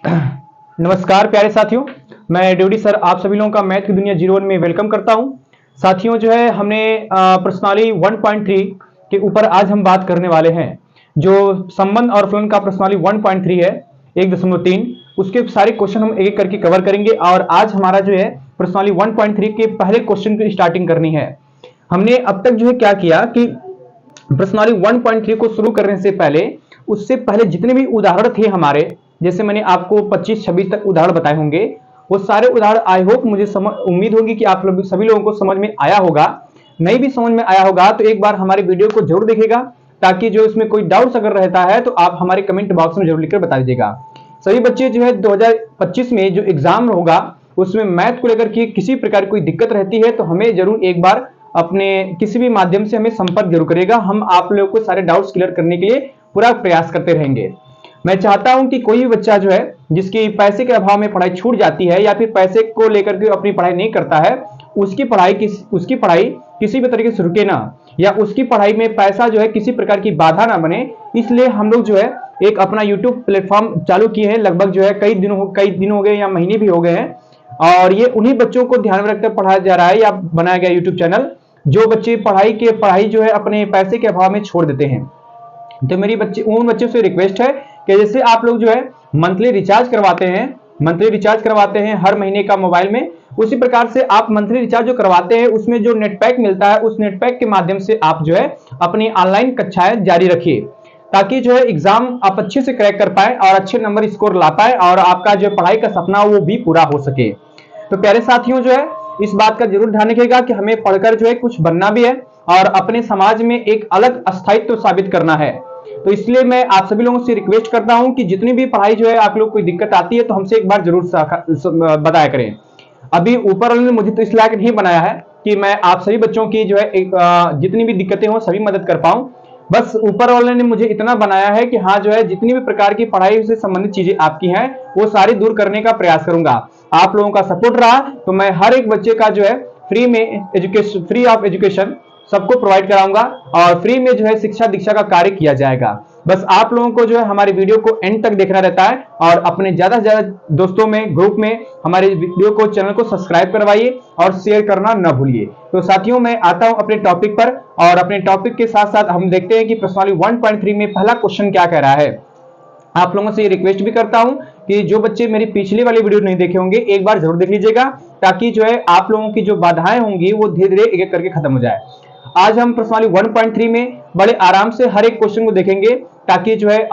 नमस्कार प्यारे साथियों, मैं ड्यूडी सर आप सभी लोगों का मैथ की दुनिया 01 में वेलकम करता हूं। साथियों जो है हमने प्रश्नावली 1.3 के ऊपर आज हम बात करने वाले हैं। जो संबंध और फलन का प्रश्नावली 1.3 है 1.3 उसके सारे क्वेश्चन हम एक एक करके कवर करेंगे। और आज हमारा जो है प्रश्नावली 1.3 के पहले क्वेश्चन की स्टार्टिंग करनी है। हमने अब तक जो है क्या किया कि प्रश्नावली 1.3 को शुरू करने से पहले उससे पहले जितने भी उदाहरण थे हमारे, जैसे मैंने आपको 25-26 तक उदाहरण बताए होंगे, वो सारे उदाहरण आई होप मुझे उम्मीद होगी कि आप लोग सभी लोगों को समझ में आया होगा। नहीं भी समझ में आया होगा तो एक बार हमारे वीडियो को जरूर देखिएगा, ताकि जो इसमें कोई डाउट्स अगर रहता है तो आप हमारे कमेंट बॉक्स में जरूर लिखकर बता दीजिएगा। सभी बच्चे जो है 2025 में जो एग्जाम होगा उसमें मैथ को लेकर के किसी प्रकार की कोई दिक्कत रहती है तो हमें जरूर एक बार अपने किसी भी माध्यम से हमें संपर्क जरूर करेगा। हम आप लोगों को सारे डाउट्स क्लियर करने के लिए पूरा प्रयास करते रहेंगे। मैं चाहता हूं कि कोई भी बच्चा जो है जिसकी पैसे के अभाव में पढ़ाई छूट जाती है या फिर पैसे को लेकर के अपनी पढ़ाई नहीं करता है, उसकी पढ़ाई किसी भी तरीके से रुके ना, या उसकी पढ़ाई में पैसा जो है किसी प्रकार की बाधा ना बने। इसलिए हम लोग जो है एक अपना यूट्यूब प्लेटफॉर्म चालू किए हैं। लगभग जो है कई दिन हो गए या महीने भी हो गए हैं, और ये उन्हीं बच्चों को ध्यान में रखकर पढ़ाया जा रहा है या बनाया गया यूट्यूब चैनल जो बच्चे पढ़ाई जो है अपने पैसे के अभाव में छोड़ देते हैं। तो मेरी उन बच्चों से रिक्वेस्ट है कि जैसे आप लोग जो है मंथली रिचार्ज करवाते हैं हर महीने का मोबाइल में, उसी प्रकार से आप मंथली रिचार्ज जो करवाते हैं उसमें जो नेट पैक मिलता है उस नेट पैक के माध्यम से आप जो है अपनी ऑनलाइन कक्षाएं जारी रखिए, ताकि जो है एग्जाम आप अच्छे से क्रैक कर पाए और अच्छे नंबर स्कोर ला पाए और आपका जो पढ़ाई का सपना वो भी पूरा हो सके। तो प्यारे साथियों जो है इस बात का जरूर ध्यान रखिएगा कि हमें पढ़कर जो है कुछ बनना भी है और अपने समाज में एक अलग स्थायित्व साबित करना है। तो इसलिए मैं आप सभी लोगों से रिक्वेस्ट करता हूं कि जितनी भी पढ़ाई जो है आप लोग कोई दिक्कत आती है तो हमसे एक बार जरूर बताया करें। अभी ऊपर वाले ने मुझे तो इस लायक नहीं बनाया है कि मैं आप सभी बच्चों की जो है जितनी भी दिक्कतें हो सभी मदद कर पाऊं। बस ऊपर वाले ने मुझे इतना बनाया है कि हाँ जो है जितनी भी प्रकार की पढ़ाई से संबंधित चीजें आपकी हैं वो सारी दूर करने का प्रयास करूंगा। आप लोगों का सपोर्ट रहा तो मैं हर एक बच्चे का जो है फ्री ऑफ एजुकेशन सबको प्रोवाइड कराऊंगा और फ्री में जो है शिक्षा दीक्षा का कार्य किया जाएगा। बस आप लोगों को जो है हमारे वीडियो को एंड तक देखना रहता है और अपने ज्यादा से ज्यादा दोस्तों में ग्रुप में हमारे वीडियो को चैनल को सब्सक्राइब करवाइए और शेयर करना न भूलिए। तो साथियों मैं आता हूं अपने टॉपिक पर, और अपने टॉपिक के साथ साथ हम देखते हैं कि प्रश्नावली 1.3 में पहला क्वेश्चन क्या कह रहा है। आप लोगों से ये रिक्वेस्ट भी करता हूं कि जो बच्चे मेरी पिछली वाली वीडियो नहीं देखे होंगे एक बार जरूर देख लीजिएगा, ताकि जो है आप लोगों की जो बाधाएं होंगी वो धीरे धीरे एक एक करके खत्म हो जाए। आज हम प्रश्नावली 1.3 में बड़े आराम से हर एक क्वेश्चन को देखेंगे, ताकि जो है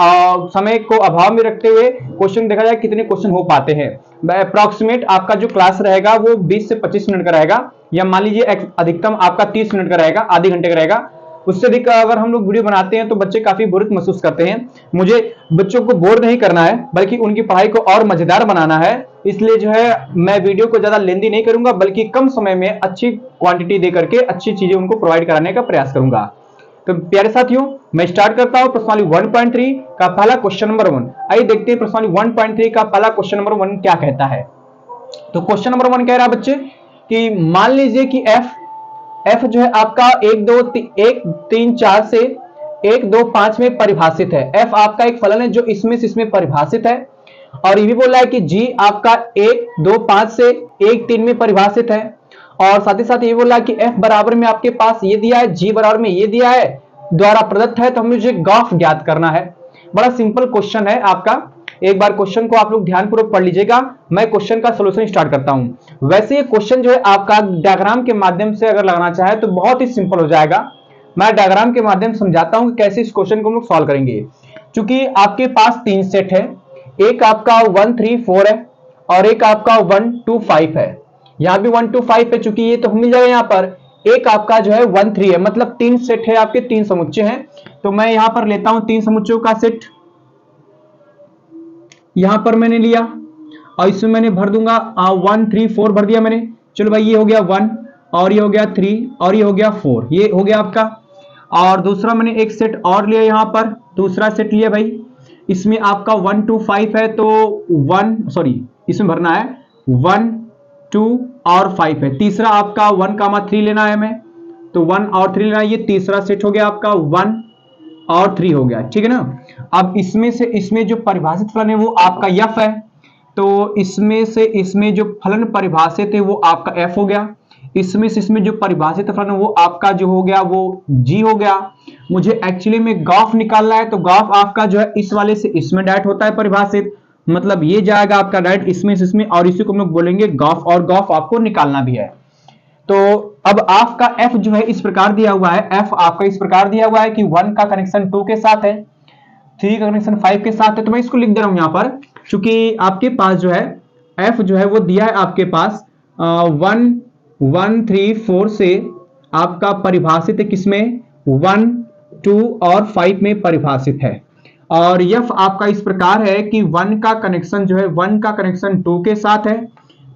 समय को अभाव में रखते हुए क्वेश्चन देखा जाए कितने क्वेश्चन हो पाते हैं। अप्रॉक्सीमेट आपका जो क्लास रहेगा वो 20 से 25 मिनट का रहेगा, या मान लीजिए अधिकतम आपका 30 मिनट का रहेगा, आधे घंटे का रहेगा। उससे अधिक अगर हम लोग वीडियो बनाते हैं तो बच्चे काफी बोरियत महसूस करते हैं। मुझे बच्चों को बोर नहीं करना है बल्कि उनकी पढ़ाई को और मजेदार बनाना है। इसलिए जो है मैं वीडियो को ज्यादा लेंदी नहीं करूंगा, बल्कि कम समय में अच्छी क्वांटिटी दे करके अच्छी चीजें उनको प्रोवाइड कराने का प्रयास करूंगा। तो प्यारे साथियों मैं स्टार्ट करता हूं प्रश्नावली 1.3 का पहला क्वेश्चन नंबर 1। आइए देखते हैं प्रश्नावली 1.3 का पहला क्वेश्चन नंबर 1 क्या कहता है। तो क्वेश्चन नंबर 1 कह रहा है बच्चे कि मान लीजिए कि f जो है आपका 1 2 3 4 से 1 2 5 में परिभाषित है। f आपका एक फलन है जो इसमें से इसमें परिभाषित है, और ये भी बोल रहा है कि g आपका 1 2 5 से 1 3 में परिभाषित है, और साथ ही साथ ये बोल रहा है कि f बराबर में आपके पास ये दिया है, g बराबर में ये दिया है, द्वारा प्रदत्त है, तो हमें मुझे गॉफ ज्ञात करना है। बड़ा सिंपल क्वेश्चन है आपका, एक बार क्वेश्चन को आप लोग ध्यानपूर्वक पढ़ लीजिएगा। मैं क्वेश्चन का सॉल्यूशन स्टार्ट करता हूं। वैसे ये क्वेश्चन जो है आपका डायग्राम के माध्यम से अगर लगाना चाहे तो बहुत ही सिंपल हो जाएगा। मैं डायग्राम के माध्यम से समझाता हूं कि कैसे इस क्वेश्चन को हम लोग सॉल्व करेंगे। क्योंकि आपके पास 3 सेट है, एक आपका 1 3 4 है और एक आपका 1 2 5 है। यहां भी 1 2 5 है, चूंकि ये तो मिल जाएगा। यहाँ पर एक आपका जो है 1 3 है, मतलब 3 सेट है आपके, 3 समुच्चय हैं। तो मैं यहां पर लेता हूं 3 समुच्चयों का सेट, यहां पर मैंने लिया और इसमें मैंने भर दूंगा 1 3 4 भर दिया मैंने। चलो भाई ये हो गया 1 और ये हो गया 3 और ये हो गया 4, ये हो गया आपका। और दूसरा मैंने एक सेट और लिया, यहां पर दूसरा सेट लिया भाई, इसमें आपका 1 2 5 है, तो इसमें भरना है 1 2 और 5 है। तीसरा आपका 1 3 लेना है हमें, तो 1 और 3 लेना है। ये तीसरा सेट हो गया आपका, 1 और 3 हो गया, ठीक है ना। अब इसमें से इसमें जो परिभाषित फलन है वो आपका f है। तो इसमें से इसमें जो फलन परिभाषित है वो आपका f हो गया, इसमें से इसमें जो परिभाषित फलन वो आपका जो हो गया वो g हो गया। मुझे एक्चुअली में गॉफ निकालना है, तो गॉफ आपका जो है इस वाले से इसमें डायरेक्ट होता है परिभाषित, मतलब ये जाएगा आपका डायरेक्ट इसमें से इसमें, और इसी को हम लोग बोलेंगे गॉफ, और गॉफ आपको निकालना भी है। तो अब आपका f जो है इस प्रकार दिया हुआ है, f आपका इस प्रकार दिया हुआ है कि 1 का कनेक्शन 2 के साथ है, 3 का कनेक्शन 5 के साथ है। तो मैं इसको लिख दे रहा हूं यहां पर, क्योंकि आपके पास जो है f जो है वो दिया है आपके पास 1 1 3 4 से आपका परिभाषित है किसमें, 1 2 और 5 में परिभाषित है। और f आपका इस प्रकार है कि 1 का कनेक्शन जो है 1 का कनेक्शन 2 के साथ है,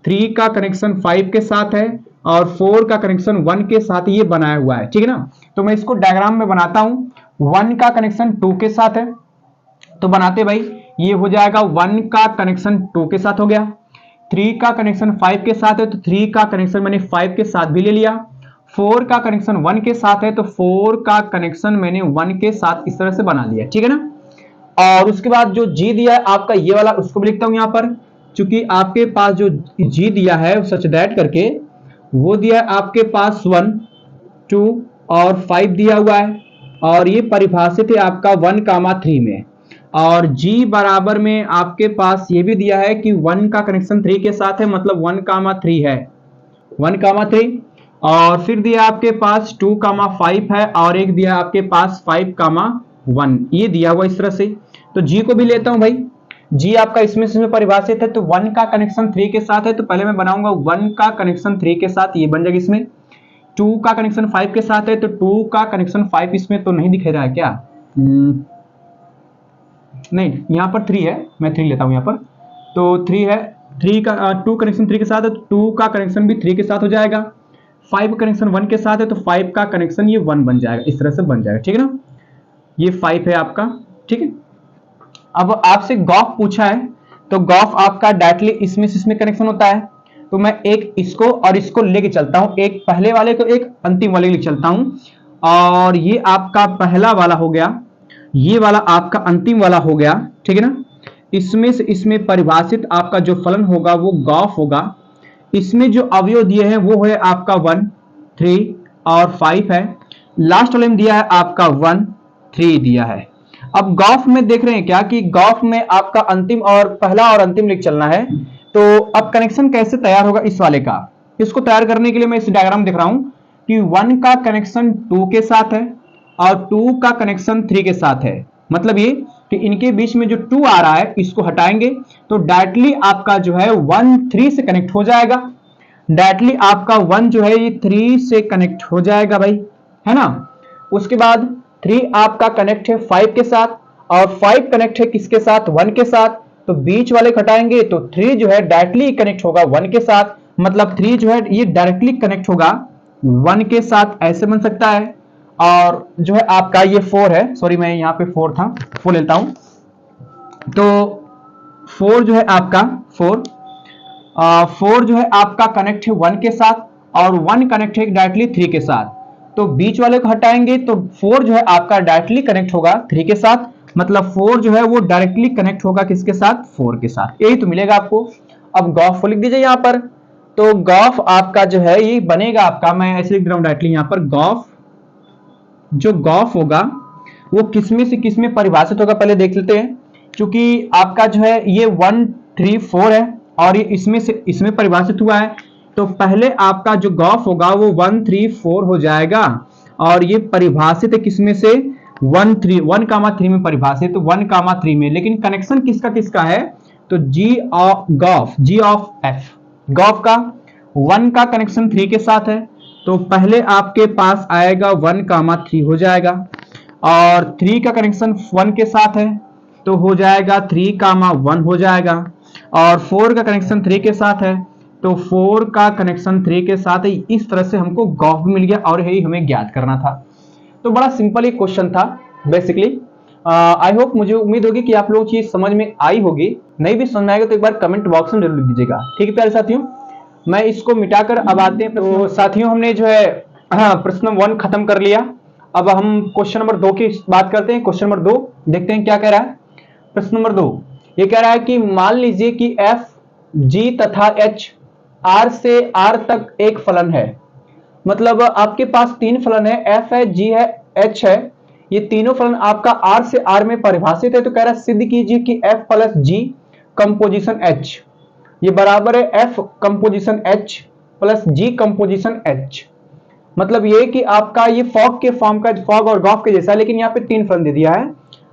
3 का कनेक्शन 5 के साथ है, और 4 का कनेक्शन 1 के साथ ये बनाया हुआ है, ठीक है ना। तो मैं इसको डायग्राम में बनाता हूं, 1 का कनेक्शन 2 के साथ है, तो बनाते भाई, ये हो जाएगा 1 का कनेक्शन 2 के साथ हो गया, 3 का कनेक्शन 5 के साथ है, तो 3 का कनेक्शन मैंने 5 के साथ भी ले लिया, 4 का कनेक्शन 1 के साथ है, तो 4 का कनेक्शन मैंने 1 के साथ इस तरह से बना लिया, ठीक है ना। और उसके बाद जो जी दिया है आपका ये वाला, उसको भी लिखता हूं यहां पर, क्योंकि आपके पास जो जी दिया है सच दैट करके वो दिया है आपके पास 1 2 और 5 दिया हुआ है, और ये परिभाषित है आपका 1,3 में, और g बराबर में आपके पास ये भी दिया है कि 1 का कनेक्शन 3 के साथ है, मतलब 1,3 है, 1,3, और फिर दिया आपके पास 2,5 है, और एक दिया आपके पास 5,1, ये दिया हुआ इस तरह से। तो g को भी लेता हूं भाई, g आपका इसमें परिभाषित है, तो 1 का कनेक्शन 3 के साथ है, तो पहले मैं बनाऊंगा 1 का कनेक्शन 3 के साथ, ये बन जाएगा इसमें, 2 का कनेक्शन 5 के साथ है, तो 2 का कनेक्शन 5 इसमें तो नहीं दिख रहा है क्या, नहीं यहाँ पर 3 है, मैं 3 लेता हूं यहाँ पर, तो 3 है, 3 का 2 कनेक्शन 3 के साथ है, तो 2 का कनेक्शन भी 3 के साथ हो जाएगा, 5 कनेक्शन 1 के साथ है, तो 5 का कनेक्शन ये 1 बन जाएगा, इस तरह से बन जाएगा, ठीक है ना। ये 5 है आपका, ठीक है। अब आपसे गॉफ पूछा है, तो गॉफ आपका डायरेक्टली इसमें से इसमें कनेक्शन होता है, तो मैं एक इसको और इसको लेके चलता हूं, एक पहले वाले को एक अंतिम वाले लेके चलता हूं, और ये आपका पहला वाला हो गया, ये वाला आपका अंतिम वाला हो गया, ठीक है ना। इसमें से इसमें परिभाषित आपका जो फलन होगा वो गॉफ होगा, इसमें जो अवयव दिए हैं वो है आपका 1 3 और 5 है, लास्ट वाले में दिया है आपका 1 3 दिया है। अब गॉफ में देख रहे हैं क्या कि गॉफ में आपका अंतिम और पहला और अंतिम लिख चलना है, तो अब कनेक्शन कैसे तैयार होगा इस वाले का, इसको तैयार करने के लिए मैं इस डायग्राम देख रहा हूं कि 1 का कनेक्शन 2 के साथ है और 2 का कनेक्शन 3 के साथ है, मतलब ये कि इनके बीच में जो 2 आ रहा है इसको हटाएंगे तो डायरेक्टली आपका जो है 1 3 से कनेक्ट हो जाएगा, डायरेक्टली आपका 1 जो है ये 3 से कनेक्ट हो जाएगा भाई, है ना। उसके बाद 3 आपका कनेक्ट है 5 के साथ, और 5 कनेक्ट है किसके साथ, 1 के साथ, तो बीच वाले घटाएंगे तो 3 जो है डायरेक्टली कनेक्ट होगा 1 के साथ, मतलब 3 जो है ये डायरेक्टली कनेक्ट होगा 1 के साथ, ऐसे बन सकता है। और जो है आपका ये 4 है, सॉरी मैं यहाँ पे 4 था, 4 लेता हूं, तो 4 जो है आपका 4 जो है आपका कनेक्ट है 1 के साथ, और 1 कनेक्ट है डायरेक्टली 3 के साथ, तो बीच वाले को हटाएंगे तो 4 जो है आपका डायरेक्टली कनेक्ट होगा 3 के साथ, मतलब 4 जो है वो डायरेक्टली कनेक्ट होगा किसके साथ, 4 के साथ, यही तो मिलेगा आपको। अब गॉफ लिख दीजिए यहाँ पर, तो गॉफ आपका जो है ये बनेगा आपका, मैं ऐसे लिख रहा हूं डायरेक्टली यहाँ पर, गॉफ जो गॉफ होगा वो किसमें से किसमें परिभाषित होगा पहले देख लेते हैं, क्योंकि आपका जो है ये 1 3 4 है और ये इसमें से इसमें परिभाषित हुआ है, तो पहले आपका जो गॉफ होगा वो 1 3 4 हो जाएगा, और ये परिभाषित है किसमें से, 1,3 में परिभाषित, 1,3 में, लेकिन कनेक्शन किसका किसका है, तो जी ऑफ एफ, गॉफ का 1 का कनेक्शन 3 के साथ है, तो पहले आपके पास आएगा 1,3 हो जाएगा, और 3 का कनेक्शन 1 के साथ है तो हो जाएगा 3,1 हो जाएगा, और 4 का कनेक्शन 3 के साथ है तो 4 का कनेक्शन 3 के साथ है। इस तरह से हमको गॉफ मिल गया और यही हमें ज्ञात करना था। तो बड़ा सिंपल एक क्वेश्चन था बेसिकली। आई होप, मुझे उम्मीद होगी कि आप लोग चीज समझ में आई होगी, नहीं भी समझ में आएगा तो एक बार कमेंट बॉक्स में जरूर लिख दीजिएगा, ठीक है प्यारे साथियों। मैं इसको मिटाकर अब आते हैं, तो साथियों हमने जो है प्रश्न नंबर 1 खत्म कर लिया। अब हम क्वेश्चन नंबर 2 की बात करते हैं। क्वेश्चन नंबर 2 देखते हैं क्या कह रहा है। प्रश्न नंबर 2, ये कह रहा है कि मान लीजिए कि एफ, जी तथा एच आर से आर तक एक फलन है। मतलब आपके पास तीन फलन है, एफ है, जी है, एच है। ये तीनों फलन आपका आर से आर में परिभाषित है। तो कह रहा है सिद्ध कीजिए कि एफ प्लस जी कंपोजिशन एच ये बराबर है एफ कंपोजिशन एच प्लस जी कंपोजिशन एच। मतलब ये कि आपका ये फॉग के फॉर्म का, फॉग और गॉफ के जैसा है, लेकिन यहाँ पे तीन फलन दे दिया है।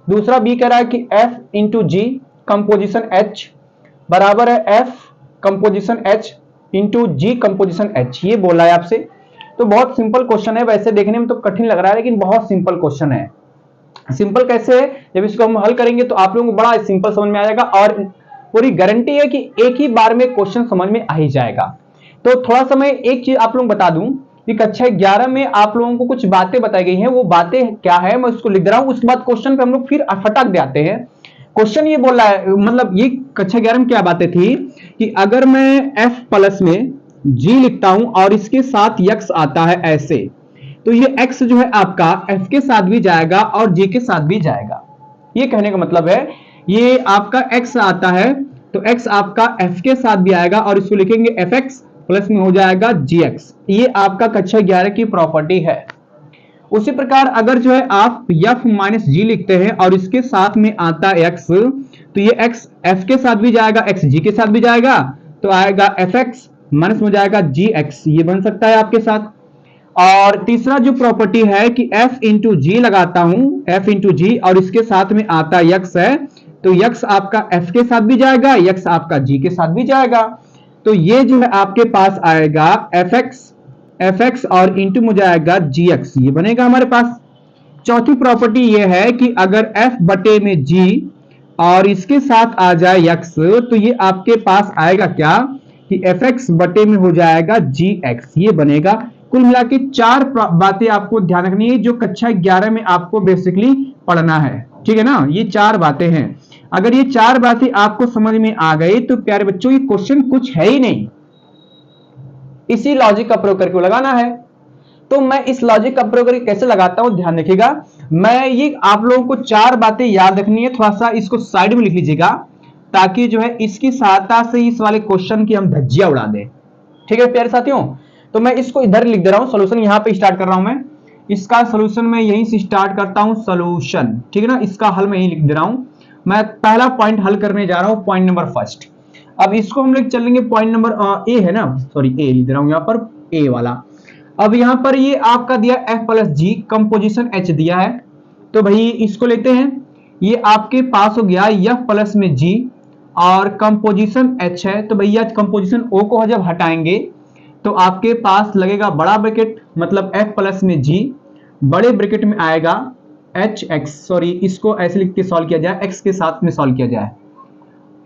दूसरा बी कह रहा है कि एफ इंटू जी कंपोजिशन एच बराबर है एफ कंपोजिशन एच इंटू जी कंपोजिशन एच। ये बोला है आपसे। तो बहुत सिंपल क्वेश्चन है, वैसे देखने में तो कठिन लग रहा है लेकिन बहुत सिंपल क्वेश्चन है। सिंपल कैसे है, जब इसको हम हल करेंगे तो आप लोगों को बड़ा सिंपल समझ में आ जाएगा और पूरी गारंटी है कि एक ही बार में क्वेश्चन समझ में आ ही जाएगा। तो थोड़ा सा मैं एक चीज आप लोगों को बता दूं कि कक्षा 11 में आप लोगों को कुछ बातें बताई गई हैं। वो बातें क्या है मैं उसको लिख दे रहा हूं, उसके बाद क्वेश्चन पे हम लोग फिर फटाक दे आते हैं। क्वेश्चन ये बोल रहा है, मतलब ये कक्षा 11 में क्या बातें थी कि अगर मैं f प्लस में g लिखता हूं और इसके साथ x आता है ऐसे, तो ये x जो है आपका f के साथ भी जाएगा और g के साथ भी जाएगा। ये कहने का मतलब है ये आपका x आता है तो x आपका f के साथ भी आएगा और इसको लिखेंगे fx प्लस में हो जाएगा gx। ये आपका कक्षा 11 की प्रॉपर्टी है। उसी प्रकार अगर जो है आप f माइनस जी लिखते हैं और इसके साथ में आता है x, तो ये x f के साथ भी जाएगा, x g के साथ भी जाएगा, तो आएगा fx माइनस हो जाएगा gx। ये बन सकता है आपके साथ। और तीसरा जो प्रॉपर्टी है कि f इंटू जी लगाता हूं, f इंटू जी और इसके साथ में आता x है, तो x आपका f के साथ भी जाएगा, x आपका g के साथ भी जाएगा। तो ये जो है आपके पास आएगा fx और इंटू में जाएगा gx। ये बनेगा हमारे पास। चौथी प्रॉपर्टी ये है कि अगर f बटे में g और इसके साथ आ जाए x, तो ये आपके पास आएगा क्या कि fx बटे में हो जाएगा gx। ये बनेगा। कुल मिला के चार बातें आपको ध्यान रखनी है जो कक्षा 11 में आपको बेसिकली पढ़ना है, ठीक है ना। ये चार बातें हैं। अगर ये चार बातें आपको समझ में आ गई तो प्यारे बच्चों ये क्वेश्चन कुछ है ही नहीं, इसी लॉजिक का प्रयोग करके लगाना है। तो मैं इस लॉजिक का प्रयोग करके कैसे लगाता हूं ध्यान रखिएगा। मैं ये आप लोगों को चार बातें याद रखनी है, थोड़ा सा इसको साइड में लिख लीजिएगा ताकि जो है इसकी सहायता से इस वाले क्वेश्चन की हम धज्जियां उड़ा दें, ठीक है प्यारे साथियों। तो मैं इसको इधर लिख दे रहा हूं, सोल्यूशन यहां पे स्टार्ट कर रहा हूं मैं। इसका सोल्यूशन मैं यहीं से स्टार्ट करता हूं, सोल्यूशन, ठीक है ना। इसका हल मैं यहीं लिख दे रहा हूं। मैं पहला पॉइंट हल करने जा रहा हूं, पॉइंट नंबर फर्स्ट। अब इसको हम लोग चलेंगे पॉइंट नंबर ए है ना, सॉरी ए लिख दे रहा हूं यहां पर, ए वाला। अब यहां पर ये आपका दिया f प्लस जी कंपोजिशन h दिया है, तो भाई इसको लेते हैं। ये आपके पास हो गया f प्लस में g और कंपोजिशन h है, तो भैया कंपोजिशन o को जब हटाएंगे तो आपके पास लगेगा बड़ा ब्रैकेट, मतलब f प्लस में g, बड़े ब्रैकेट में आएगा hx। सॉरी इसको ऐसे लिख के सॉल्व किया जाए, x के साथ में सॉल्व किया जाए,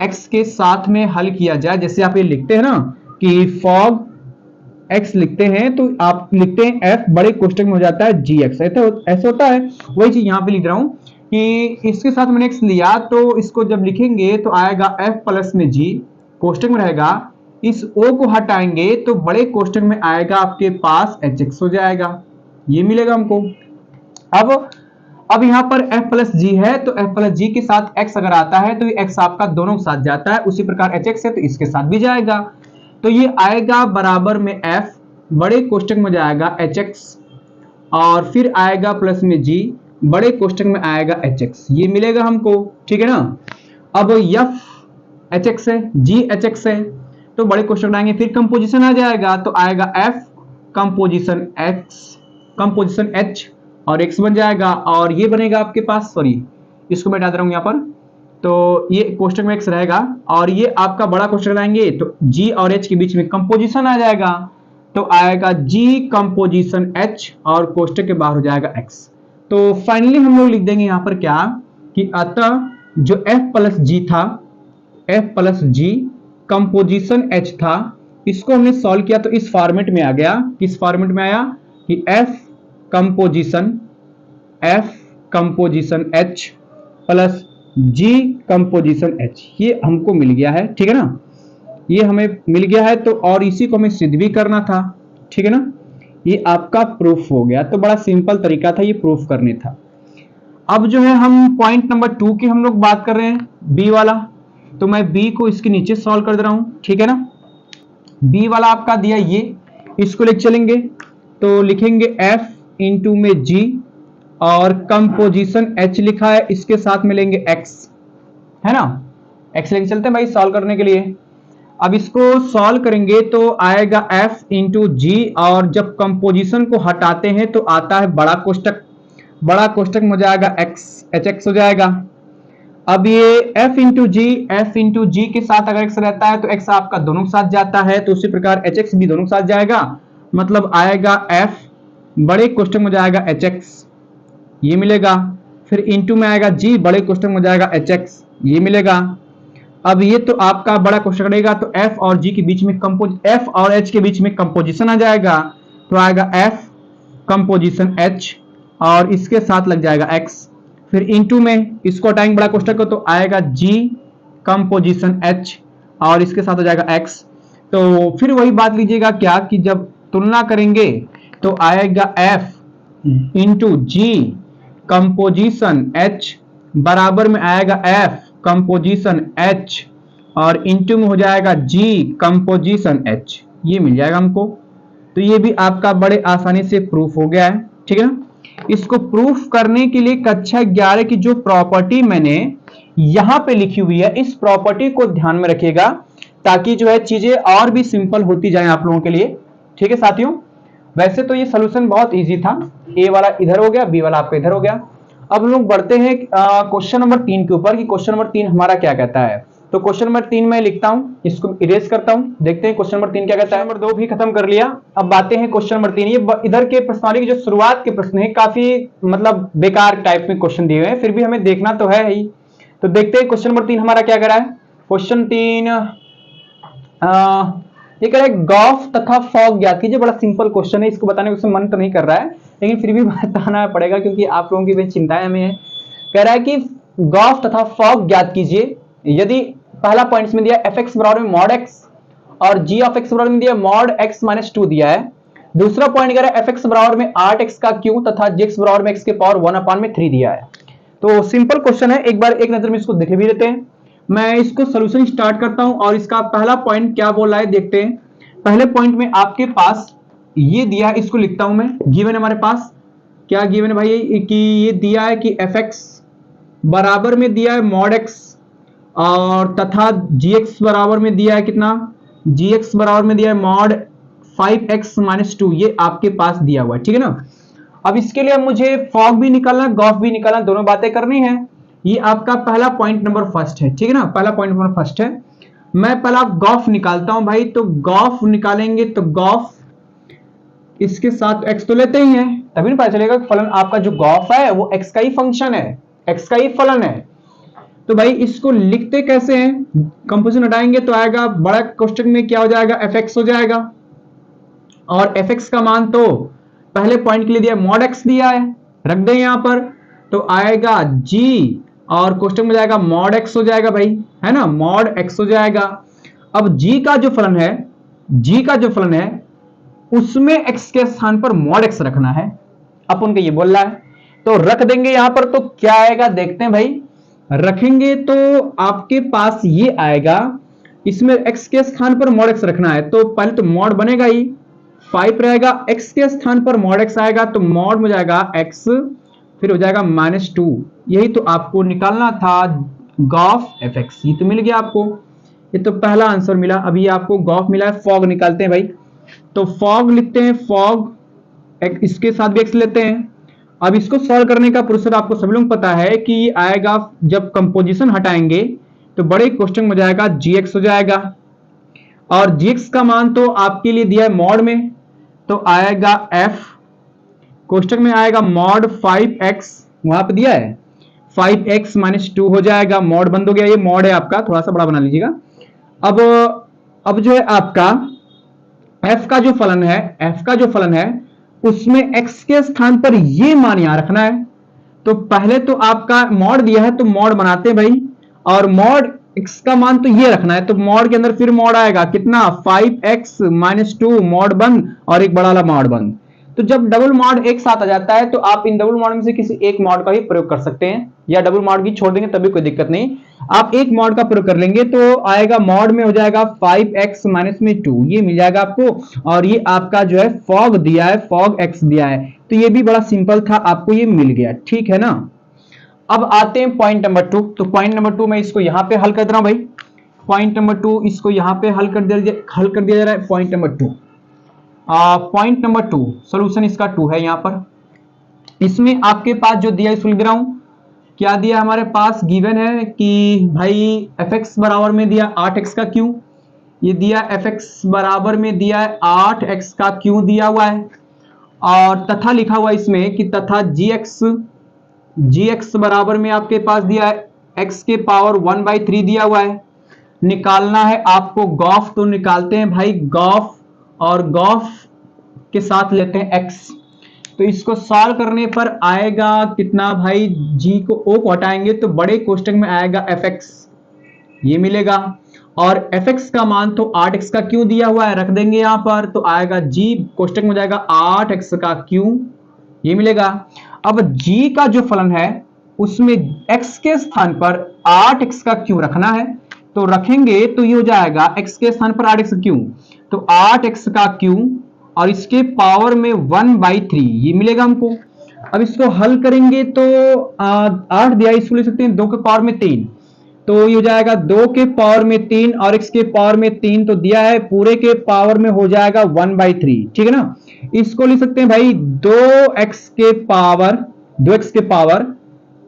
x के साथ में हल किया जाए। जैसे आप ये लिखते हैं ना कि फॉग x लिखते हैं तो आप लिखते हैं f बड़े कोष्टक में हो जाता है gx, ऐसे होता है। वही चीज यहां पे लिख रहा हूं कि इसके साथ मैंने x लिया तो इसको जब लिखेंगे तो आएगा f प्लस में g, कोष्टक में रहेगा, इस o को हटाएंगे तो बड़े कोष्टक में आएगा आपके पास hx हो जाएगा। ये मिलेगा हमको। अब यहां पर f प्लस जी है तो f प्लस जी के साथ x अगर आता है तो ये x आपका दोनों के साथ जाता है, उसी प्रकार hx है तो इसके साथ भी जाएगा। तो ये आएगा बराबर में f, बड़े कोष्टक में जाएगा hx और फिर आएगा प्लस में g, बड़े कोष्टक में आएगा hx। ये मिलेगा हमको, ठीक है ना। अब f hx है, g hx है, तो बड़े कोष्टक में आएंगे, फिर कंपोजिशन आ जाएगा तो आएगा f composition x composition h और x बन जाएगा। और ये बनेगा आपके पास, सॉरी इसको मैं हटा दे रहा हूं यहां पर, तो ये कोष्टक में x रहेगा और ये आपका बड़ा कोष्टक लाएंगे तो g और h के बीच में कंपोजिशन आ जाएगा, तो आएगा g कंपोजिशन h और कोष्टक के बाहर हो जाएगा x। तो फाइनली हम लोग लिख देंगे यहां पर क्या कि अतः जो f प्लस g था, f प्लस जी कंपोजिशन h था, इसको हमने सॉल्व किया तो इस फॉर्मेट में आ गया। किस फॉर्मेट में आया कि f composition h plus g composition h, ये हमको मिल गया है, ठीक है ना। ये हमें मिल गया है तो और इसी को हमें सिद्ध भी करना था, ठीक है ना। ये आपका प्रूफ हो गया। तो बड़ा सिंपल तरीका था ये प्रूफ करने था। अब जो है हम पॉइंट नंबर 2 की हम लोग बात कर रहे हैं, बी वाला। तो मैं b को इसके नीचे सॉल्व कर दे रहा हूं, ठीक है ना। b वाला आपका दिया ये, इसको लेके चलेंगे तो लिखेंगे f इंटू में g और कंपोजिशन h लिखा है, इसके साथ मिलेंगे x, है ना। x लेके चलते हैं भाई सॉल्व करने के लिए। अब इसको सॉल्व करेंगे तो आएगा f इंटू जी, और जब कंपोजिशन को हटाते हैं तो आता है बड़ा कोष्टक, बड़ा कोष्टक में हो जाएगा x, hx हो जाएगा। अब ये f इंटू जी के साथ अगर x रहता है तो x आपका दोनों के साथ जाता है, तो उसी प्रकार hx भी दोनों के साथ जाएगा, मतलब आएगा f बड़े कोष्टक में हो जाएगा hx, ये मिलेगा। फिर इंटू में आएगा g, बड़े कोष्टक में हो जाएगा hx, ये मिलेगा। अब ये तो आपका बड़ा क्वेश्चन रहेगा, तो f और g के बीच में f और h के बीच में कंपोजिशन आ जाएगा, तो आएगा f कंपोजिशन h और इसके साथ लग जाएगा x। फिर इनटू में इसको हटाएंगे बड़ा कोष्टक को, तो आएगा g कंपोजिशन h और इसके साथ हो जाएगा x। तो फिर वही बात लीजिएगा क्या कि जब तुलना करेंगे तो आएगा f इंटू जी कंपोजिशन h बराबर में आएगा f कंपोजिशन h और इंटू में हो जाएगा g कंपोजिशन h, ये मिल जाएगा हमको। तो ये भी आपका बड़े आसानी से प्रूफ हो गया है, ठीक है ना। इसको प्रूफ करने के लिए कक्षा 11 की जो प्रॉपर्टी मैंने यहां पे लिखी हुई है, इस प्रॉपर्टी को ध्यान में रखिएगा ताकि जो है चीजें और भी सिंपल होती जाए आप लोगों के लिए, ठीक है साथियों। वैसे तो ये सोल्यूशन बहुत इजी था, ए वाला इधर हो गया, बी वाला आपका इधर हो गया। अब हम लोग बढ़ते हैं क्वेश्चन नंबर 3 के ऊपर कि क्वेश्चन नंबर 3 हमारा क्या कहता है। तो क्वेश्चन नंबर 3 मैं लिखता हूं, इसको इरेज करता हूं, देखते हैं क्वेश्चन नंबर 3 क्या कहता है। नंबर 2 भी खत्म कर लिया, अब बातें हैं क्वेश्चन नंबर 3। ये इधर के प्रश्नावली की जो शुरुआत के प्रश्न है काफी मतलब बेकार टाइप में क्वेश्चन दिए हुए हैं, फिर भी हमें देखना तो है ही। तो देखते हैं क्वेश्चन नंबर 3 हमारा क्या कर रहा है। क्वेश्चन 3 ये कह रहा है गॉफ तथा फॉग ज्ञात कीजिए। बड़ा सिंपल क्वेश्चन है, इसको बताने को मन तो नहीं कर रहा है, लेकिन फिर भी बताना पड़ेगा क्योंकि आप लोगों की भी चिंताएं हमें है। कह रहा है कि गॉफ तथा फॉग ज्ञात कीजिए यदि पहला पॉइंट में दिया fx बराबर में मॉड x और g ऑफ x बराबर में दिया मॉड x माइनस 2 दिया है। दूसरा पॉइंट कह रहा है fx बराबर में 8x का क्यूब तथा gx बराबर में x के पावर 1/3 दिया है। तो सिंपल क्वेश्चन है, एक बार एक नजर में इसको देख भी लेते हैं। मैं इसको सोल्यूशन स्टार्ट करता हूं और इसका पहला पॉइंट क्या बोल रहा है देखते हैं। पहले पॉइंट में आपके पास ये दिया है, इसको लिखता हूं मैं। गिवन हमारे पास क्या गिवन है भाई कि ये दिया है कि fx बराबर में दिया है मॉड x और तथा gx बराबर में दिया है कितना, gx बराबर में दिया है मॉड 5x माइनस 2, ये आपके पास दिया हुआ है, ठीक है ना। अब इसके लिए मुझे फॉग भी निकालना, गॉफ भी निकालना, दोनों बातें करनी है। ये आपका पहला पॉइंट नंबर फर्स्ट है, ठीक है ना, पहला पॉइंट नंबर फर्स्ट है। मैं पहला गॉफ निकालता हूं भाई, तो गॉफ निकालेंगे तो गॉफ इसके साथ x तो लेते ही हैं, तभी ना पता चलेगा कि फलन आपका जो गॉफ है वो x का ही फंक्शन है, x का ही फलन है। तो भाई इसको लिखते कैसे हैं, कंपोजिशन हटाएंगे तो आएगा बड़ा कोष्टक में क्या हो जाएगा fx हो जाएगा, और fx का मान तो पहले पॉइंट के लिए दिया मॉड x दिया है, रख दें यहां पर, तो आएगा g और कोष्टक में जाएगा मॉड x हो जाएगा भाई, है ना, मॉड x हो जाएगा। अब g का जो फलन है, g का जो फलन है उसमें x के स्थान पर मॉड x रखना है, अपन को ये बोल रहा है, तो रख देंगे यहां पर। तो क्या आएगा देखते हैं भाई, रखेंगे तो आपके पास ये आएगा, इसमें x के स्थान पर मॉड x रखना है, तो पहले तो मॉड बनेगा ही 5 रहेगा, x के स्थान पर मॉड x आएगा तो मॉड में जाएगा x, फिर हो जाएगा -2। यही तो आपको निकालना था, गॉफ fx, ये तो मिल गया आपको, ये तो पहला आंसर मिला। अभी आपको गॉफ मिला है, फॉग निकालते हैं भाई, तो फॉग लिखते हैं, फॉग इसके साथ भी x लेते हैं। अब इसको सॉल्व करने का प्रोसेस आपको सभी लोग पता है कि ये आएगा, जब कंपोजिशन हटाएंगे तो बड़े क्वेश्चन में जाएगा gx हो जाएगा, और gx का मान तो आपके लिए दिया है मॉड में, तो आएगा f, क्वेश्चन में आएगा मॉड 5x, वहां पे दिया है 5x माइनस 2 हो जाएगा, मॉड बंद हो गया, ये मॉड है आपका, थोड़ा सा बड़ा बना लीजिएगा। अब जो है आपका f का जो फलन है, f का जो फलन है उसमें x के स्थान पर ये मान यहां रखना है। तो पहले तो आपका मॉड दिया है तो मॉड बनाते हैं भाई, और मॉड x का मान तो ये रखना है, तो मॉड के अंदर फिर मॉड आएगा कितना 5x माइनस 2, मॉड बंद और एक बड़ा वाला मॉड बंद, तो जब डबल मॉड एक साथ आ जाता है तो आप इन डबल मॉड में से किसी एक मॉड का ही प्रयोग कर सकते हैं, या डबल मॉड की छोड़ देंगे तभी कोई दिक्कत नहीं, आप एक मॉड का प्रयोग कर लेंगे तो आएगा मॉड में हो जाएगा 5x माइनस में 2, ये मिल जाएगा आपको। और ये आपका जो है फॉग दिया है, फॉग x दिया है, तो ये भी बड़ा सिंपल था, आपको ये मिल गया, ठीक है ना। अब आते हैं पॉइंट नंबर 2। तो पॉइंट नंबर 2 मैं इसको यहां पे हल कर रहा हूं भाई, पॉइंट नंबर 2 इसको यहां पे हल कर दिया जा रहा है। Point number 2, point number 2 solution इसका 2 है। यहां पर इसमें आपके पास जो दिया इसको लिख रहा हूं, क्या दिया हमारे पास गिवन है कि भाई fx बराबर में दिया 8x का क्यू, ये दिया fx बराबर में दिया है 8x का क्यू दिया हुआ है, और तथा लिखा हुआ इसमें कि तथा gx बराबर में आपके पास दिया है x के पावर 1/3 दिया हुआ है। निकालना है आपको गॉफ, तो निकालते हैं भाई गॉफ, और गॉफ के साथ लेते हैं x। तो इसको सॉल्व करने पर आएगा कितना भाई, g को o को हटाएंगे तो बड़े कोष्टक में आएगा fx, ये मिलेगा, और fx का मान तो 8x का क्यू दिया हुआ है, रख देंगे यहां पर, तो आएगा g कोष्टक में जाएगा 8x का क्यू, ये मिलेगा। अब g का जो फलन है उसमें x के स्थान पर 8x का क्यू रखना है, तो रखेंगे तो ये हो जाएगा x के स्थान पर 8x क्यू, तो 8x का क्यू और इसके पावर में 1/3, ये मिलेगा हमको। अब इसको हल करेंगे तो 8 दिया, इसको ले सकते हैं 2 के पावर में 3, तो ये हो जाएगा 2 के पावर में 3 और x के पावर में 3, तो दिया है पूरे के पावर में हो जाएगा 1/3, ठीक है ना। इसको ले सकते हैं भाई 2x के पावर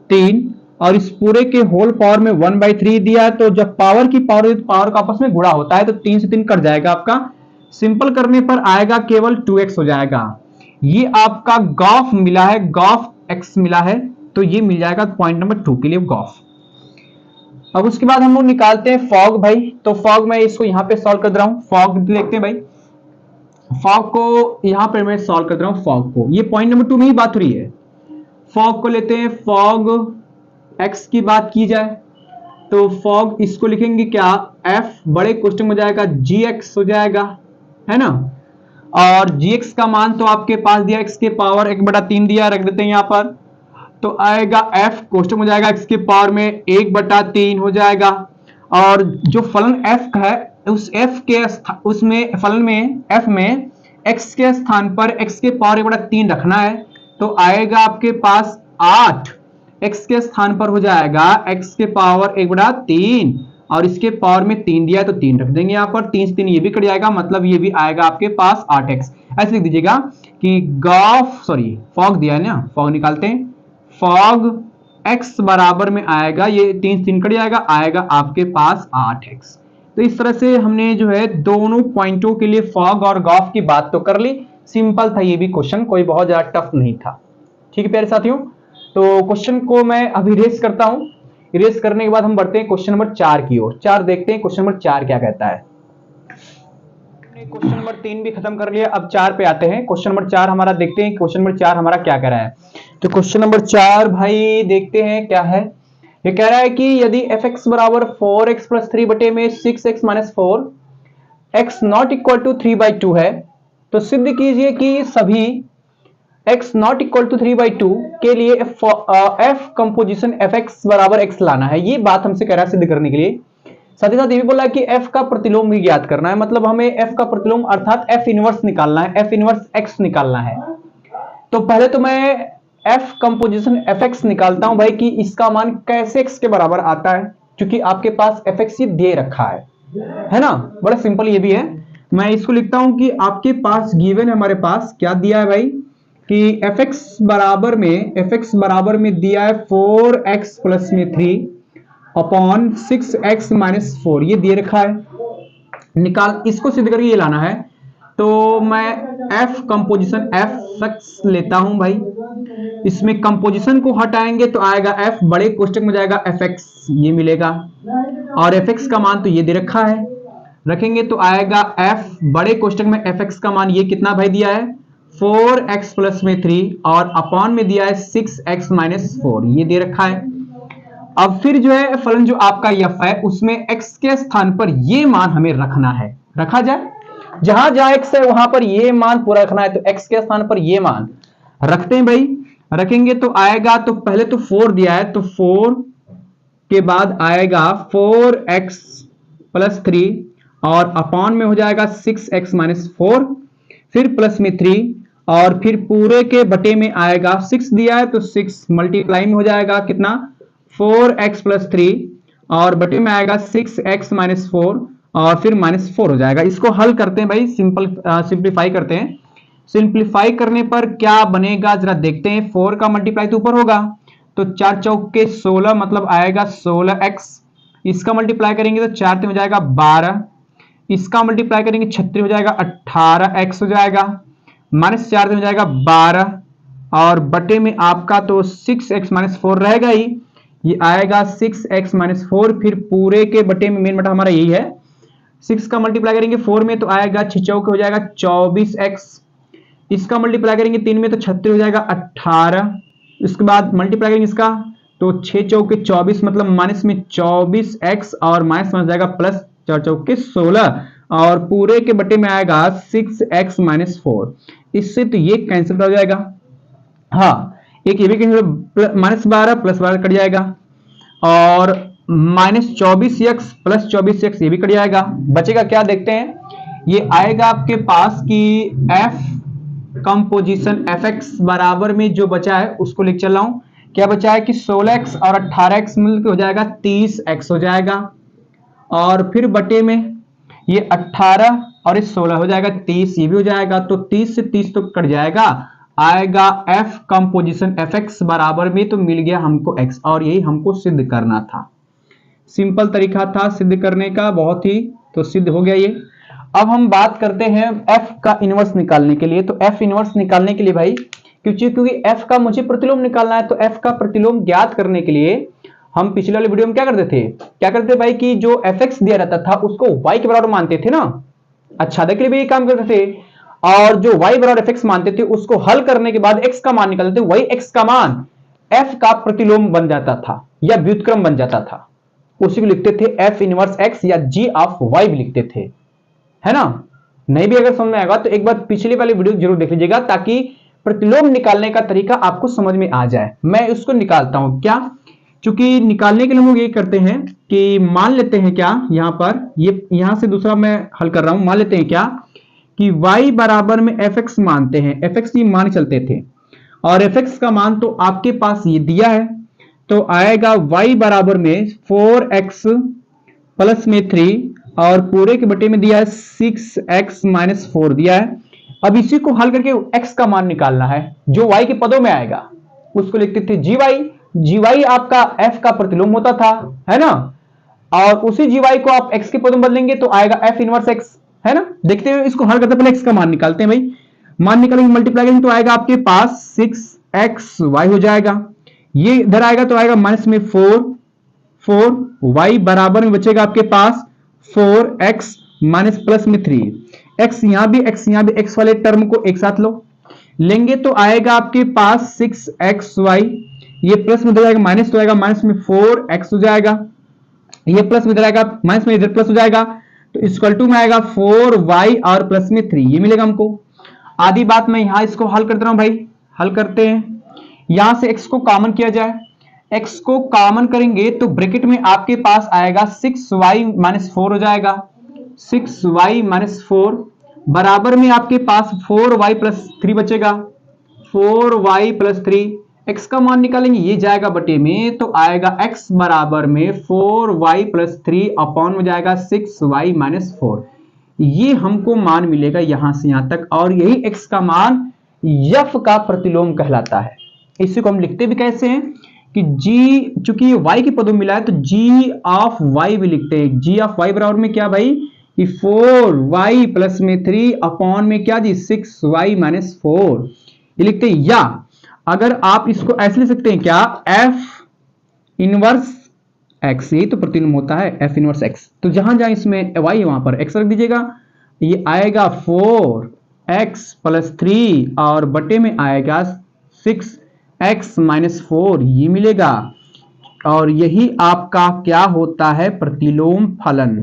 3 और इस पूरे के होल पावर में 1/3 दिया है, तो जब पावर की पावर का आपस में गुणा होता है तो 3 से 3 कट जाएगा आपका, सिंपल करने पर आएगा केवल 2x हो जाएगा। ये आपका गॉफ मिला है, गॉफ x मिला है, तो ये मिल जाएगा पॉइंट नंबर 2 के लिए गॉफ। अब उसके बाद हम लोग निकालते हैं फॉग भाई, तो फॉग मैं इसको यहां पे सॉल्व कर रहा हूं, फॉग देखते हैं भाई, फॉग को यहां पे मैं सॉल्व कर रहा हूं, फॉग को, ये पॉइंट नंबर 2 में ही बात हो रही है। फॉग को लेते हैं, फॉग x की बात की जाए तो फॉग इसको लिखेंगे क्या, f बड़े क्वेश्चन में जाएगा gx हो जाएगा, है ना, और gx का मान तो आपके पास दिया x के पावर 1/3 दिया, रख देते हैं यहां पर, तो आएगा f क्वेश्चन हो जाएगा x के पावर में 1/3 हो जाएगा, और जो फलन f का है उस f के उसमें फलन में f में x के स्थान पर x के पावर 1/3 रखना है, तो आएगा आपके पास 8, x के स्थान पर हो जाएगा x के पावर 1/3 और इसके पावर में 3 दिया है तो 3 रख देंगे यहां पर, 3 से 3 ये भी कट जाएगा, मतलब ये भी आएगा आपके पास 8x। ऐसे लिख दीजिएगा कि फॉग दिया है ना, फॉग निकालते हैं, फॉग x बराबर में आएगा, ये 3 से 3 कट जाएगा, आएगा आपके पास 8x। तो इस तरह से हमने जो है दोनों पॉइंटों के लिए फॉग और गॉफ की बात तो कर ली, सिंपल था ये भी क्वेश्चन, कोई बहुत ज्यादा टफ नहीं था, ठीक है प्यारे साथियों। तो क्वेश्चन को मैं अभी इरेज करता हूं, इरेज करने के बाद हम बढ़ते हैं क्वेश्चन नंबर 4 की ओर। 4 देखते हैं क्वेश्चन नंबर 4 क्या कहता है। क्वेश्चन नंबर 3 भी खत्म कर लिया, अब 4 पे आते हैं। क्वेश्चन नंबर 4 हमारा देखते हैं, क्वेश्चन नंबर 4 हमारा क्या कह रहा है। तो क्वेश्चन नंबर 4 भाई देखते हैं क्या है। ये कह रहा है कि यदि fx बराबर 4x प्लस 3 बटे में 6x minus 4 x not equal to 3/2 है, तो सिद्ध कीजिए कि सभी x नॉट इक्वल टू 3/2 के लिए f कंपोजिशन fx बराबर x लाना है। ये बात हमसे कह रहा है सिद्ध करने के लिए। साथ ही साथ ये भी बोला कि f का प्रतिलोम भी ज्ञात करना है, मतलब हमें f का प्रतिलोम अर्थात f इनवर्स निकालना है, f इनवर्स x निकालना है। तो पहले तो मैं f कंपोजिशन fx निकालता हूं भाई कि इसका मान कैसे x के बराबर आता है, क्योंकि आपके पास fx ये दे रखा है ना, बड़ा सिंपल ये भी है। मैं इसको लिखता हूं कि आपके पास गिवन है, हमारे पास क्या दिया है भाई कि fx बराबर में दिया है 4x प्लस में 3 अपॉन 6x माइनस 4, ये दे रखा है। निकाल इसको सिद्ध करके ये लाना है, तो मैं f कंपोजिशन fx लेता हूं भाई, इसमें कंपोजिशन को हटाएंगे तो आएगा f बड़े कोष्टक में जाएगा fx, ये मिलेगा, और fx का मान तो ये दे रखा है, रखेंगे तो आएगा f बड़े कोष्टक में fx का मान ये कितना भाई दिया है 4x प्लस में 3 और अपॉन में दिया है 6x माइनस 4, ये दे रखा है। अब फिर जो है फलन जो आपका f है उसमें x के स्थान पर ये मान हमें रखना है, रखा जाए जहां जहां x है वहां पर ये मान पूरा रखना है, तो x के स्थान पर ये मान रखते हैं भाई। रखेंगे तो आएगा, तो पहले तो 4 दिया है, तो 4 के बाद आएगा 4x प्लस 3 और अपॉन में हो जाएगा 6x माइनस 4, फिर प्लस में 3 और फिर पूरे के बटे में आएगा 6 दिया है, तो 6 मल्टीप्लाई में हो जाएगा कितना 4x प्लस 3 और बटे में आएगा 6x माइनस 4 और फिर माइनस 4 हो जाएगा। इसको हल करते हैं भाई, सिंप्लीफाई करते हैं। सिंप्लीफाई करने पर क्या बनेगा जरा देखते हैं। 4 का मल्टीप्लाई तो ऊपर होगा, तो 4 चौक के 16 मतलब आएगा 16x। इसका मल्टीप्लाई करेंगे तो 4 हो जाएगा 12, इसका मल्टीप्लाई करेंगे 36 हो जाएगा 18x हो जाएगा, माइनस 4 हो जाएगा 12 और बटे में आपका तो 6x माइनस 4 रहेगा ही, ये आएगा 6x माइनस 4, फिर पूरे के बटे में मेन बटा हमारा यही है। 6 का मल्टीप्लाई करेंगे 4 में तो आएगा 6 चौक हो जाएगा 24x, इसका मल्टीप्लाई करेंगे 3 में तो 36 हो जाएगा 18, इसके बाद मल्टीप्लाई करेंगे इसका तो 6 चौक के 24 मतलब माइनस में 24x और माइनस में जाएगा प्लस 4 चौक के 16 और पूरे के बटे में आएगा 6x माइनस 4। इससे तो ये कैंसिल हो जाएगा, हाँ एक ये भी कैंसिल, माइनस 12 प्लस 12 कट जाएगा और माइनस 24x प्लस 24x ये भी कट जाएगा। बचेगा क्या देखते हैं, ये आएगा आपके पास कि f कंपोजिशन fx बराबर में जो बचा है उसको लिख चल रहा हूं। क्या बचा है कि 16x और 18x मिलकर हो जाएगा 30x हो जाएगा और फिर बटे में ये 18 और इस 16 हो जाएगा 30, ये भी हो जाएगा, तो 30 से 30 तो कट जाएगा, आएगा f कंपोजिशन fx बराबर में तो मिल गया हमको x और यही हमको सिद्ध करना था। सिंपल तरीका था सिद्ध करने का, बहुत ही, तो सिद्ध हो गया ये। अब हम बात करते हैं f का इनवर्स निकालने के लिए। तो f इनवर्स निकालने के लिए भाई क्योंकि f का मुझे प्रतिलोम निकालना है, तो f का प्रतिलोम ज्ञात करने के लिए हम पिछले वाले वीडियो में क्या करते थे भाई कि जो fx दिया रहता था उसको y के बराबर मानते थे ना, अच्छा देखिए भी ये काम करते थे, और जो y बराबर fx मानते थे उसको हल करने के बाद x का मान निकालते थे, वही x का मान f का प्रतिलोम बन जाता था या व्युत्क्रम बन जाता था, उसी को लिखते थे f इनवर्स x या g ऑफ y भी लिखते थे, है ना। नहीं भी अगर समझ में आएगा तो एक बार पिछले वाली वीडियो जरूर देख लीजिएगा ताकि प्रतिलोम निकालने का तरीका आपको समझ में आ जाए। मैं उसको निकालता हूं क्या, क्योंकि निकालने के लिए हम लोग ये करते हैं कि मान लेते हैं क्या, यहां पर ये यहां से दूसरा मैं हल कर रहा हूं, मान लेते हैं क्या कि y बराबर में fx मानते हैं, fx ये मान चलते थे और fx का मान तो आपके पास ये दिया है, तो आएगा y बराबर में 4x प्लस में 3 और पूरे के बटे में दिया है 6x माइनस 4 दिया है। अब इसी को हल करके x का मान निकालना है जो y के पदों में आएगा, उसको लिखते थे gy आपका f का प्रतिलोम होता था, है ना, और उसी gy को आप x के पदों में बदलेंगे तो आएगा f इनवर्स x, है ना। देखते हैं इसको हल करते पहले x का मान निकालते हैं भाई, मान निकालेंगे मल्टीप्लाई करेंगे तो आएगा आपके पास 6xy हो जाएगा, ये इधर आएगा तो आएगा माइनस में 4 y बराबर में बचेगा आपके पास 4x माइनस प्लस में 3, x यहां भी x वाले टर्म को एक साथ लो लेंगे तो आएगा आपके पास 6xy, ये प्लस में इधर आएगा माइनस तो आएगा माइनस में 4x हो जाएगा, ये प्लस में इधर आएगा माइनस में इधर प्लस हो जाएगा, तो इक्वल टू में आएगा 4y और प्लस में 3 ये मिलेगा हमको। आधी बात मैं यहां इसको हल कर दे रहा हूं भाई, हल करते हैं। यहां से x को कॉमन किया जाए, x को कॉमन करेंगे तो ब्रैकेट में आपके पास आएगा 6y माइनस 4 हो जाएगा, 6y माइनस 4 बराबर में आपके पास 4y प्लस 3 बचेगा, 4y प्लस 3, x का मान निकालेंगे ये जाएगा बटे में तो आएगा x बराबर में 4y प्लस 3 अपॉन में जाएगा 6y माइनस 4, ये हमको मान मिलेगा यहां से यहां तक, और यही x का मान f का प्रतिलोम कहलाता है। इसी को हम लिखते भी कैसे हैं कि g, चूंकि ये y के पदों में मिला है तो g ऑफ y भी लिखते हैं, g ऑफ y बराबर में क्या भाई कि 4y प्लस में 3 अपॉन में क्या जी 6y माइनस 4 ये लिखते हैं, या अगर आप इसको ऐसे लिख सकते हैं क्या f इनवर्स x, ये तो प्रतिलोम होता है f इनवर्स x, तो जहां जहां इसमें y है वहां पर x रख दीजिएगा, ये आएगा 4x प्लस 3 और बटे में आएगा 6x माइनस 4 ये मिलेगा, और यही आपका क्या होता है प्रतिलोम फलन,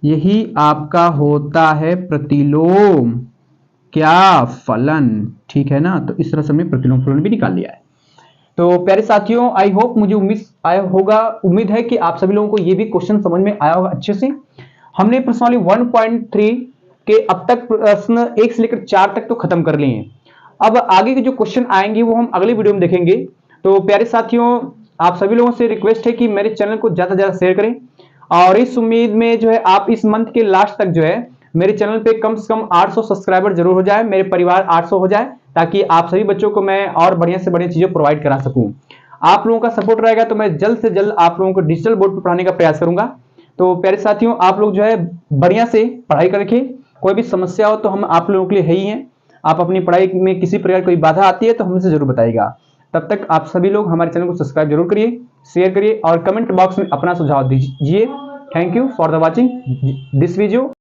यही आपका होता है प्रतिलोम क्या फलन, ठीक है ना। तो इस तरह से हमने प्रतिलोम फलन भी निकाल लिया है। तो प्यारे साथियों, आई होप, मुझे उम्मीद आया होगा, उम्मीद है कि आप सभी लोगों को ये भी क्वेश्चन समझ में आया होगा अच्छे से। हमने प्रश्नावली 1.3 के अब तक प्रश्न 1 से लेकर 4 तक तो खत्म कर लिए हैं। अब आगे के जो क्वेश्चन आएंगे वो हम अगले वीडियो में देखेंगे। तो प्यारे साथियों, आप सभी लोगों से रिक्वेस्ट है कि मेरे चैनल को ज्यादा से ज्यादा शेयर करें, और इस उम्मीद में जो है आप इस मंथ के लास्ट तक जो है मेरे चैनल पे कम से कम 800 सब्सक्राइबर जरूर हो जाए, मेरे परिवार 800 हो जाए, ताकि आप सभी बच्चों को मैं और बढ़िया से बढ़िया चीजें प्रोवाइड करा सकूं। आप लोगों का सपोर्ट रहेगा तो मैं जल्द से जल्द आप लोगों को डिजिटल बोर्ड पर पढ़ाने का प्रयास करूंगा। तो प्यारे साथियों, आप लोग जो है बढ़िया से पढ़ाई कर रखें। कोई भी समस्या हो तो हम आप लोगों के लिए है ही हैं। आप अपनी पढ़ाई में किसी प्रकार कोई बाधा आती है तो हमसे जरूर बताइएगा। तब तक आप सभी लोग हमारे चैनल को सब्सक्राइब जरूर करिए, शेयर करिए और कमेंट बॉक्स में अपना सुझाव दीजिए। Thank you for the watching this video.